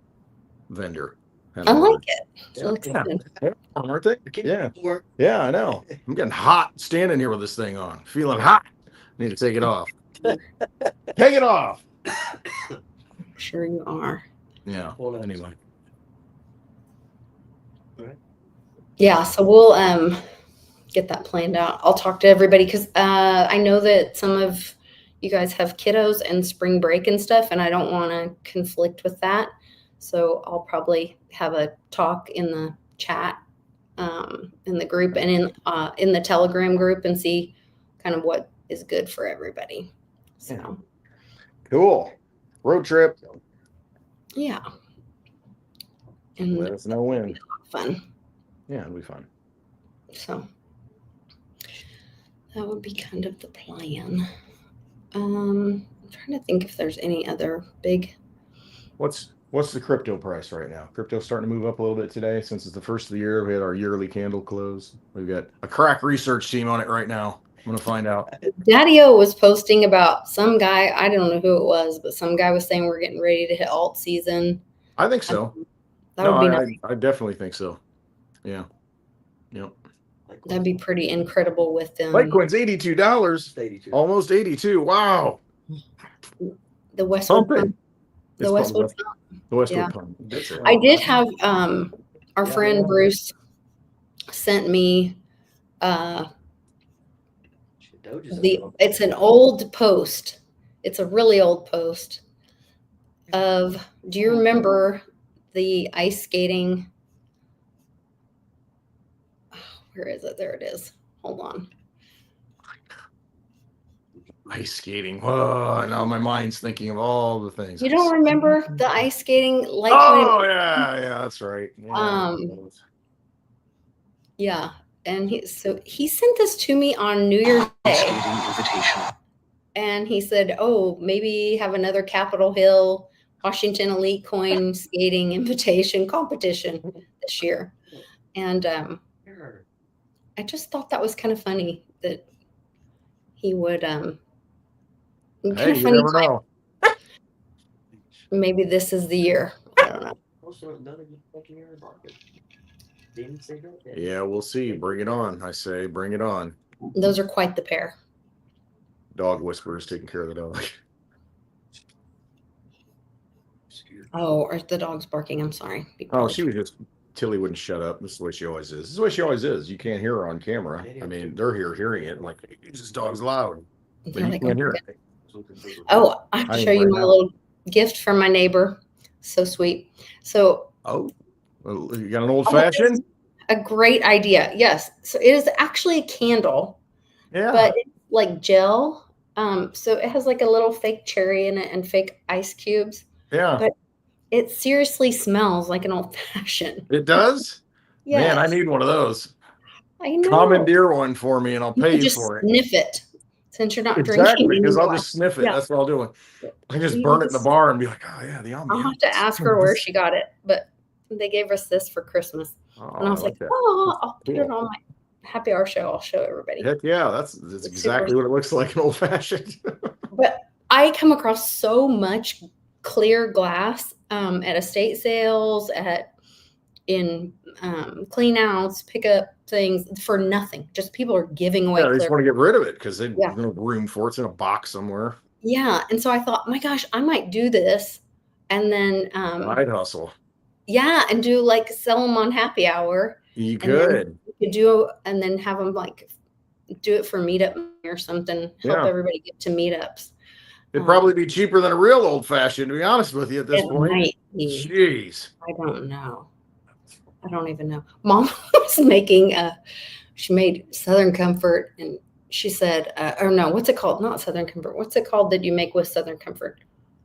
vendor.
I like it. It
Yeah.
looks good.
Yeah. Aren't they? Yeah. Yeah, I know. I'm getting hot standing here with this thing on. Feeling hot. Need to take it off. Take it off.
Sure you are.
Yeah. Anyway.
Yeah, so we'll get that planned out. I'll talk to everybody because I know that some of you guys have kiddos and spring break and stuff, and I don't want to conflict with that. So I'll probably have a talk in the chat, in the group, and in the Telegram group, and see kind of what is good for everybody. So
Cool. Road trip.
yeah, and
Let us know when.
fun.
Yeah, it'll be fun.
So that would be kind of the plan. I'm trying to think if there's any other big.
What's the crypto price right now? Crypto's starting to move up a little bit today since it's the first of the year. We had our yearly candle close. We've got a crack research team on it right now. I'm going to find out.
Daddy-O was posting about some guy. I don't know who it was, but some guy was saying we're getting ready to hit alt season.
I think so.
That would be nice.
I definitely think so. Yeah. Yep.
That'd be pretty incredible with them.
Litecoin's $82.
82.
Almost 82. Wow.
The Westwood
Pumping.
Pump. The Westwood Pump.
The Westwood
Yeah.
Pump. That's it.
I did have our friend Bruce sent me it's an old post. It's a really old post of, do you remember the ice skating? Oh, where is it? There it is. Hold on.
Ice skating. Whoa, now my mind's thinking of all the things.
You don't remember the ice skating? Like
Oh, yeah, that's right. Yeah.
Yeah. And he sent this to me on New Year's Day. And he said, oh, maybe have another Capitol Hill, Washington Elite Coin skating invitation competition this year. And I just thought that was kind of funny that he would
Hey, you never know.
Maybe this is the year. I don't know.
Yeah, we'll see. Bring it on. I say, bring it on.
Those are quite the pair.
Dog whisperers taking care of the dog.
Oh, or the dog's barking. I'm sorry.
Oh, she was just, Tilly wouldn't shut up. This is the way she always is. This is the way she always is. You can't hear her on camera. I mean, they're here hearing it. Like, this dog's loud. But you can't hear it.
Oh, I have to show you my little gift from my neighbor. So sweet. So.
Oh, you got an old fashioned?
A great idea. Yes. So it is actually a candle.
Yeah.
But it's like gel. So it has like a little fake cherry in it and fake ice cubes.
Yeah.
But it seriously smells like an old fashioned.
It does? Yes. Man, I need one of those.
I know.
Commandeer one for me and I'll pay you for it.
Sniff it. Since you're not
exactly,
drinking.
Because I'll just sniff it. Yeah. That's what I'll do. I can just burn it in the bar and be like, oh yeah, the ambiance.
I'll have to ask her where she got it. But they gave us this for Christmas.
Oh,
and I was like, I'll put it on my happy hour show. I'll show everybody.
Heck yeah, that's exactly what it looks like in old fashioned.
But I come across so much clear glass at estate sales, in clean outs, pickup things for nothing. Just people are giving away.
Yeah, they just want to get rid of it because there's
no
room for it. It's in a box somewhere.
Yeah, and so I thought, my gosh, I might do this, and then
I'd hustle.
Yeah, and do like sell them on happy hour.
You could.
You could do and then have them like do it for meetup or something. Help everybody get to meetups.
It'd probably be cheaper than a real old fashioned, to be honest with you at this point.
Might be.
Jeez.
I don't know. I don't even know. Mom was making she made Southern Comfort, and she said, or no, what's it called? Not Southern Comfort. What's it called that you make with Southern Comfort?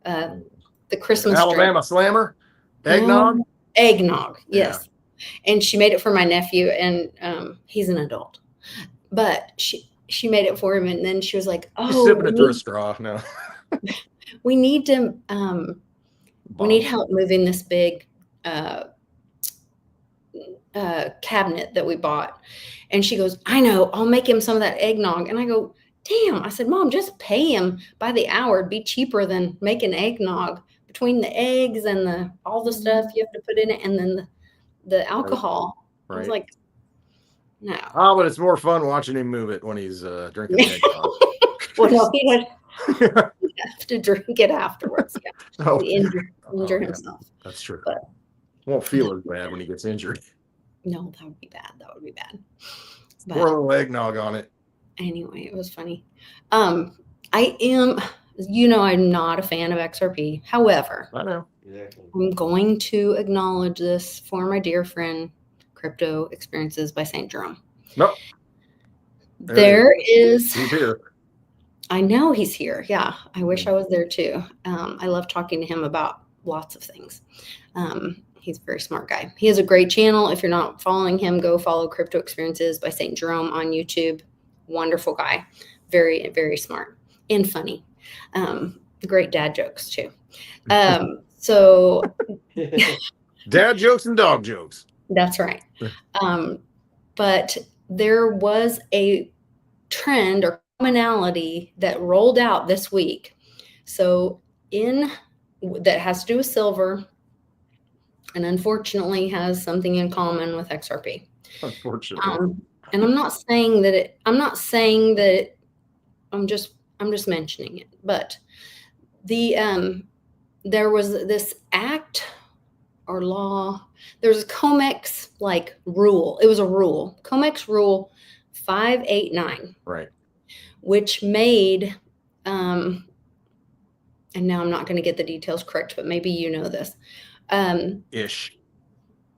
The Christmas
Alabama
drink.
Slammer? Eggnog?
Eggnog, yes. Yeah. And she made it for my nephew, and he's an adult. But she made it for him, and then she was like, "Oh,
he's sipping it through a straw now."
We need to we need help moving this big cabinet that we bought." And she goes, "I know, I'll make him some of that eggnog." And I go, "Damn." I said, "Mom, just pay him by the hour. It'd be cheaper than making eggnog between the eggs and all the stuff you have to put in it, and then the alcohol. I was
Right.
like, no.
Oh, but it's more fun watching him move it when he's drinking the eggnog.
Well, no, he would have to drink it afterwards. Yeah.
Oh,
He'd injure
yeah.
himself.
That's true.
But
won't feel as bad when he gets injured.
no, that would be bad. That would be bad. But
Pour a little eggnog on it.
anyway, it was funny. I am, I'm not a fan of XRP. However,
I know.
I'm going to acknowledge this for my dear friend, Crypto Experiences by St. Jerome.
Nope.
There is.
He's here.
I know he's here. Yeah. I wish I was there too. I love talking to him about lots of things. He's a very smart guy. He has a great channel. If you're not following him, go follow Crypto Experiences by St. Jerome on YouTube. Wonderful guy. Very, very smart and funny. Great dad jokes too. So
dad jokes and dog jokes.
That's right. But there was a trend or commonality that rolled out this week. So that has to do with silver, and unfortunately has something in common with XRP.
Unfortunately.
And I'm not saying that I'm just mentioning it, but there was this act or law. There's a COMEX rule. It was a rule. COMEX rule 589.
Right.
Which made and now I'm not going to get the details correct, but maybe you know this.
Ish.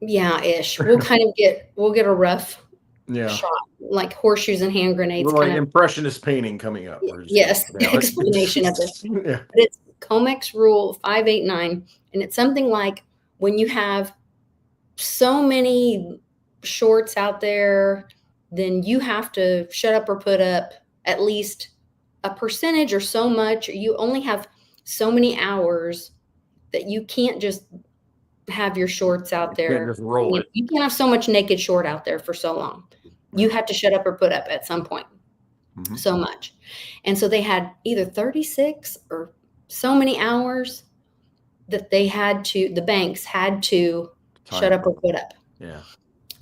Yeah, ish. We'll get a rough shot, like horseshoes and hand grenades.
Like impressionist painting coming up.
Yes, explanation of this.
Yeah.
But it's COMEX rule 589, and it's something like when you have so many shorts out there, then you have to shut up or put up at least a percentage or so much. You only have so many hours that you can't just have your shorts out there.
You can't just roll it.
You can't have so much naked short out there for so long. You have to shut up or put up at some point. Mm-hmm. So much. And so they had either 36 or so many hours that the banks had to shut up or put up.
Yeah.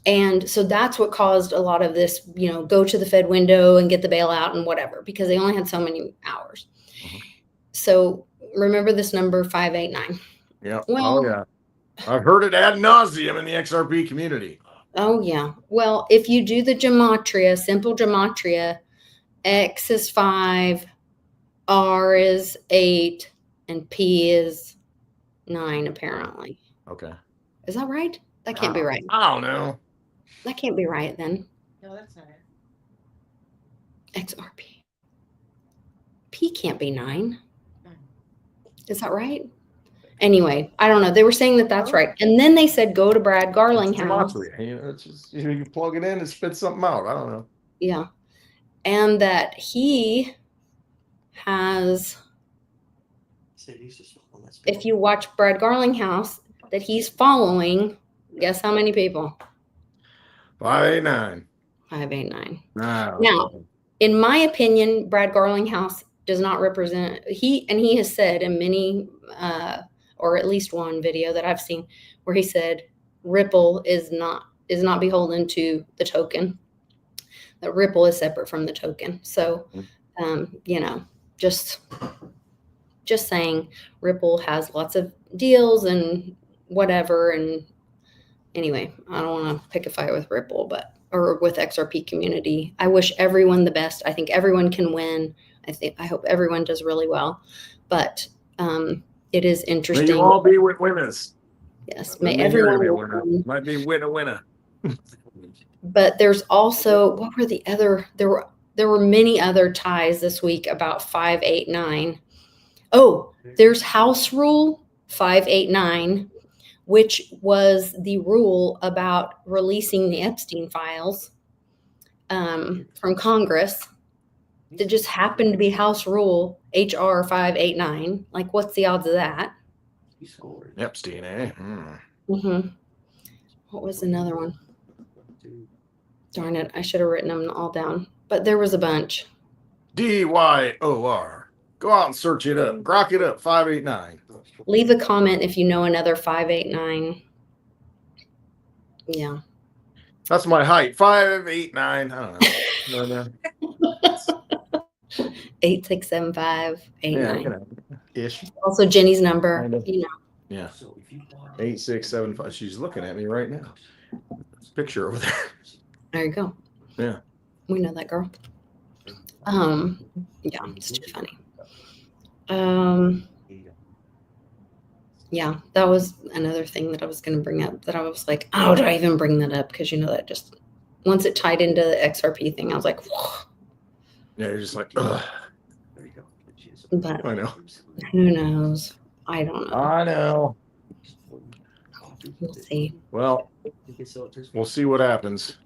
And so that's what caused a lot of this, go to the Fed window and get the bailout and whatever, because they only had so many hours. Mm-hmm. So remember this number 589.
Yeah. Well, yeah. I've heard it ad nauseum in the XRP community.
Oh, yeah. Well, if you do the gematria, simple gematria, X is 5, R is 8, and P is 9, apparently.
Okay.
Is that right? That can't be right.
I don't know.
That can't be right then.
No, that's not it.
XRP. P can't be 9. Is that right? Anyway, I don't know. They were saying that that's right. And then they said, go to Brad Garlinghouse.
It's just, you plug it in and spit something out. I don't know.
Yeah. And that he has, if you watch Brad Garlinghouse, that he's following, guess how many people?
589.
589.
Wow.
Now, in my opinion, Brad Garlinghouse does not represent, he has said in many, or at least one video that I've seen, where he said Ripple is not beholden to the token. That Ripple is separate from the token. So, just saying, Ripple has lots of deals and whatever. And anyway, I don't want to pick a fight with Ripple, or with XRP community. I wish everyone the best. I think everyone can win. I hope everyone does really well, but it is interesting.
May you all be with winners.
Yes, may everyone
might be winner.
But there's also, what were the other? There were many other ties this week about 589. Oh, there's House Rule 589, which was the rule about releasing the Epstein files from Congress. That just happened to be House Rule HR 589. Like, what's the odds of that?
Epstein, eh?
Mm-hmm. What was another one? Darn it, I should have written them all down. But there was a bunch.
DYOR. Go out and search it up. Grok it up, 589.
leave a comment if you know another 589. Yeah.
That's my height. 5'8", 9". I don't know.
867589.
Yeah, ish.
Also Jenny's number.
Kind of.
You know.
Yeah. 8675. She's looking at me right now. Picture over there.
There you go.
Yeah.
We know that girl. Yeah, it's too funny. Yeah, that was another thing that I was going to bring up that I was like, oh, do I even bring that up? Because, that just, once it tied into the XRP thing, I was like, whoa.
Yeah, you're just like, ugh.
But
I know.
who knows? I don't know.
I know.
We'll see.
Well, we'll see what happens.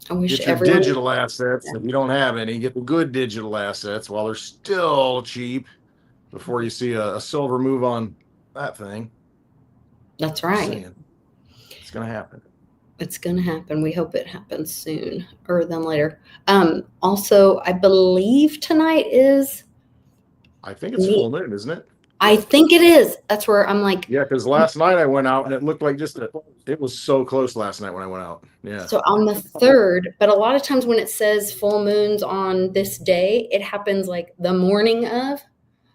I wish
Get your
everyone
digital assets. If you don't have any, get the good digital assets while they're still cheap before you see a silver move on that thing.
That's right.
It's going to happen.
It's going to happen. We hope it happens soon or than later. Also, I believe tonight is.
I think it's full moon, isn't it?
I think it is. That's where I'm like.
Yeah, because last night I went out and it looked like it was so close last night when I went out. Yeah.
So on the 3rd, but a lot of times when it says full moons on this day, it happens like the morning of.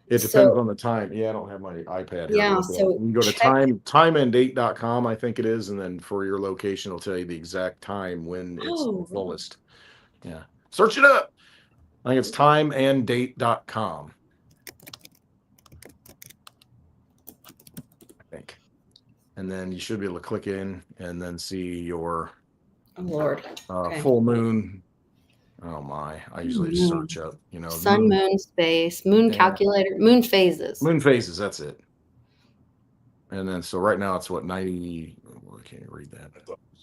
It depends on the time. Yeah, I don't have my iPad here.
Yeah, so
you can go to timeanddate.com, I think it is, and then for your location, it'll tell you the exact time when it's the fullest. Yeah. Search it up. I think it's timeanddate.com. I think. And then you should be able to click in and then see your full moon. Oh my, I usually just search up,
sun, moon, space, moon calculator, moon phases.
Moon phases, that's it. And then, so right now it's what, 90, I can't read that.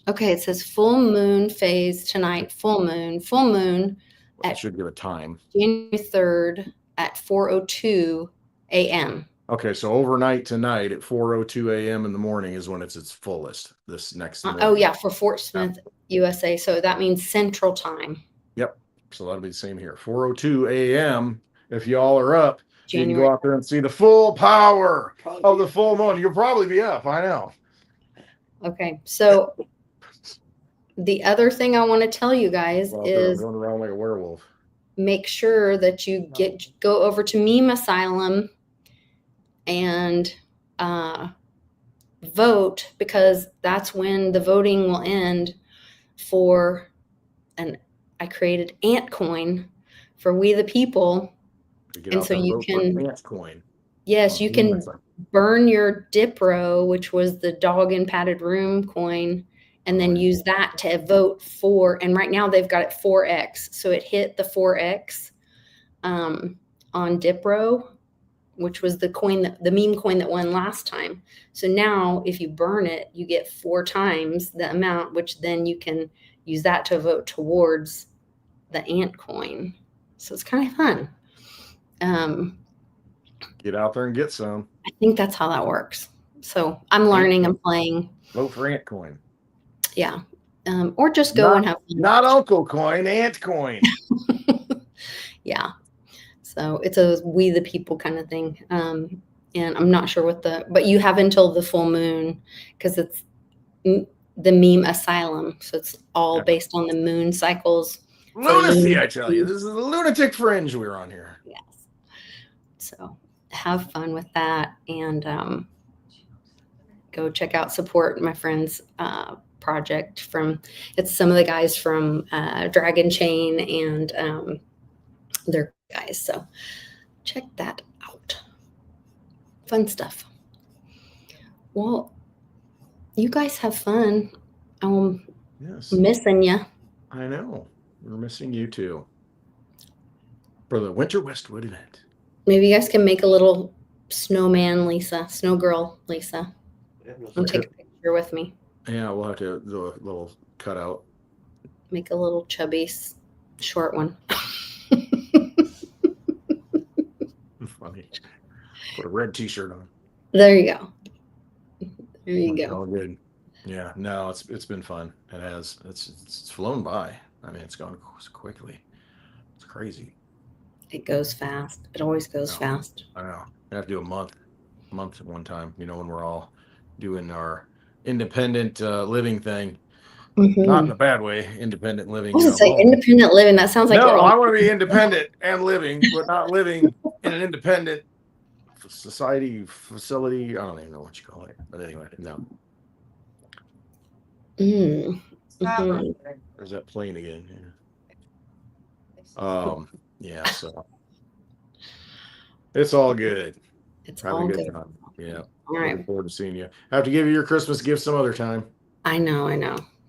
Okay, it says full moon phase tonight, full moon.
It should give a time.
January 3rd at 4:02 a.m.
Okay, so overnight tonight at 4:02 a.m. in the morning is when it's its fullest. This next morning.
Oh yeah, for Fort Smith, USA. So that means Central Time.
Yep. So that'll be the same here. 4:02 a.m. If y'all are up, you can go out there and see the full power of the full moon. You'll probably be up. I know.
Okay, so the other thing I want to tell you guys is
going around like a werewolf.
Make sure that you go over to Meme Asylum and vote, because that's when the voting will end for I created Ant Coin for We the People. And so you can
Ant Coin.
Yes, you can burn your Dipro, which was the dog in padded room coin, and then use that to vote for. And right now they've got it 4x. So it hit the 4x on Dipro, which was the meme coin that won last time. So now if you burn it, you get 4 times the amount, which then you can use that to vote towards the Ant Coin. So it's kind of fun.
Get out there and get some.
I think that's how that works. So I'm learning, I'm playing.
Vote for Ant Coin.
Yeah. Or just go and have fun.
Not Uncle Coin, Ant Coin.
Yeah. So it's a We the People kind of thing. And I'm not sure but you have until the full moon, because it's the Meme Asylum. So it's all based on the moon cycles.
Lunacy, I tell you. This is the lunatic fringe we're on here.
Yes. So have fun with that, and go check out, support my friend's project. It's some of the guys from Dragon Chain, and they're guys. So check that out. Fun stuff. Well, you guys have fun.
Yes.
Missing you.
I know. We're missing you too. For the Winter Westwood event.
Maybe you guys can make a little snowman, Lisa. Snow girl, Lisa. And take a picture with me.
Yeah, we'll have to do a little cutout.
Make a little chubby, short one.
Funny. Put a red t-shirt on.
There you go. There you go.
All good. Yeah, no, it's been fun. It has. It's flown by. I mean, it's gone quickly. It's crazy.
It goes fast. It always goes fast.
I know. I have to do a month. month at one time, when we're all doing our independent living thing. Not in a bad way, independent living.
I was gonna say independent living. That sounds like we're
No,
all.
I want to be independent and living, but not living in an independent society facility. I don't even know what you call it, but anyway, no.
Mhm.
There's that plane again. Yeah. So it's all good.
It's
Having
all
a good
good.
time. Yeah.
All right.
Looking forward to seeing you. Have to give you your Christmas gift some other time.
I know.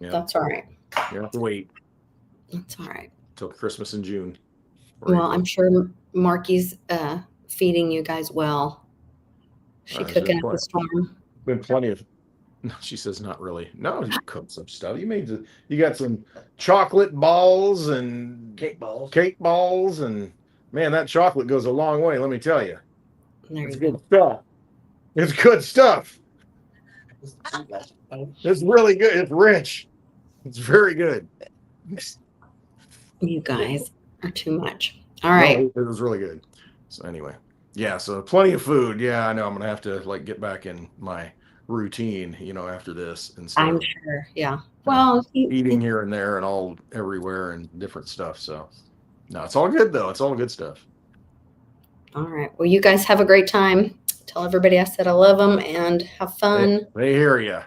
Yeah.
That's all right.
You have to wait
That's all right.
till Christmas in June.
Well, I'm sure Marky's feeding you guys well. She cooking up a storm.
Been plenty of. No, she says not really. No, you cooked some stuff. You got some chocolate balls and
Cake balls,
and man, that chocolate goes a long way. Let me tell you,
There
it's
you
good
go.
stuff. It's good stuff. It's really good. It's rich. It's very good.
You guys are too much. All right.
No, it was really good. So anyway, yeah. So plenty of food. Yeah, I know. I'm gonna have to get back in my routine, after this and stuff.
I'm sure. Yeah. Well,
Eating here and there and all everywhere and different stuff. So no, it's all good though. It's all good stuff.
All right. Well, you guys have a great time. Tell everybody I said I love them and have fun.
They hear you.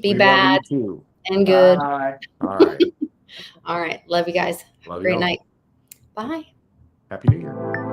Be bad
too.
and good.
Bye.
All right.
All right. Love you guys. Have
Love
a great
y'all.
night. Bye.
Happy New Year.